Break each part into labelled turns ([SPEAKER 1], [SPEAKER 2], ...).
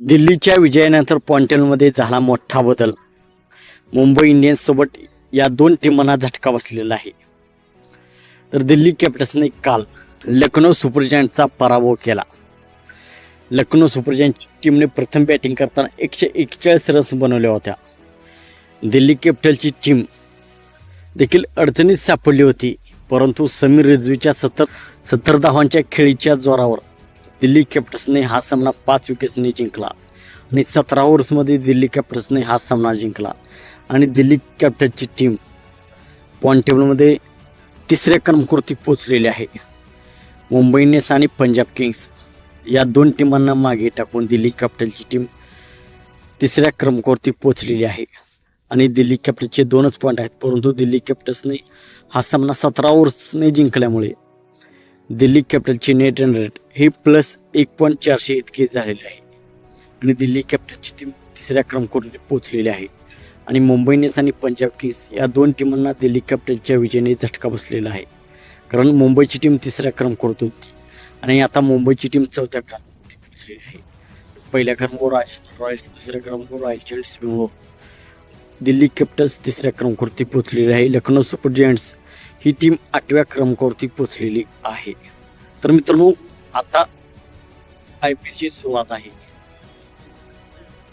[SPEAKER 1] दिल्लीच्या विजयानंतर पॉइंटेबलमध्ये झाला मोठा बदल. मुंबई इंडियन्स सोबत या दोन टीमांना झटका बसलेला आहे. तर दिल्ली कॅपिटल्सने काल लखनौ सुपर जायंट्सचा पराभव केला. लखनौ सुपर जायंट्स टीमने प्रथम बॅटिंग करताना 141 रन्स बनवल्या होत्या. दिल्ली कॅपिटल्सची टीम देखील अडचणीत सापडली होती, परंतु समीर रिझवीच्या 70 धावांच्या खेळीच्या जोरावर दिल्ली कॅपिटल्सने हा सामना 5 विकेट्सने जिंकला आणि 17 ओव्हर्समध्ये दिल्ली कॅपिटल्सने हा सामना जिंकला आणि दिल्ली कॅपिटल्सची टीम पॉईंट टेबलमध्ये तिसऱ्या क्रमांकावरती पोहोचलेली आहे. मुंबई इंडियन्स आणि पंजाब किंग्स या दोन टीमांना मागे टाकून दिल्ली कॅपिटल्सची टीम तिसऱ्या क्रमांकावरती पोहोचलेली आहे आणि दिल्ली कॅपिटल्सचे 2च पॉईंट आहेत. परंतु दिल्ली कॅपिटल्सने हा सामना 17 ओव्हर्सने जिंकल्यामुळे दिल्ली कॅपिटल्सची नेट रन रेट ही +1.400 इतकी झालेली आहे आणि दिल्ली कॅपिटल्सची टीम तिसऱ्या क्रमांकावरती पोहोचलेली आहे आणि मुंबई इंडियन्स आणि पंजाब किंग्स या दोन टीमांना दिल्ली कॅपिटल्सच्या विजयाने झटका बसलेला आहे. कारण मुंबईची टीम तिसऱ्या क्रमांकावरती होती आणि आता मुंबईची टीम चौथ्या क्रमांकावरती पोहोचलेली आहे. पहिल्या क्रमांकावर राजस्थान रॉयल्स, दुसऱ्या क्रमांकावर royal challengers Bengaluru. Delhi Capitals तिसऱ्या क्रमांकावरती पोहोचलेली आहे. लखनौ सुपर जायंट्स ही टीम 8व्या क्रमांकावरती पोहोचलेली आहे. तर मित्रांनो, आता IPLची सुरुवात आहे.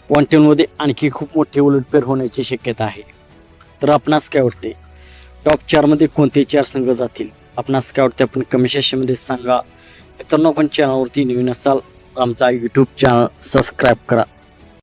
[SPEAKER 1] पॉईंट टेबलमध्ये आणखी खूप मोठे उलटफेर होण्याची शक्यता आहे. तर आपणास काय वाटते, टॉप 4मध्ये कोणते 4 संघ जातील? आपणास काय वाटते आपण कमेंट सेक्शनमध्ये सांगा. मित्रांनो, आपण चॅनलवरती नवीन असाल आमचा YouTube चॅनल सबस्क्राईब करा.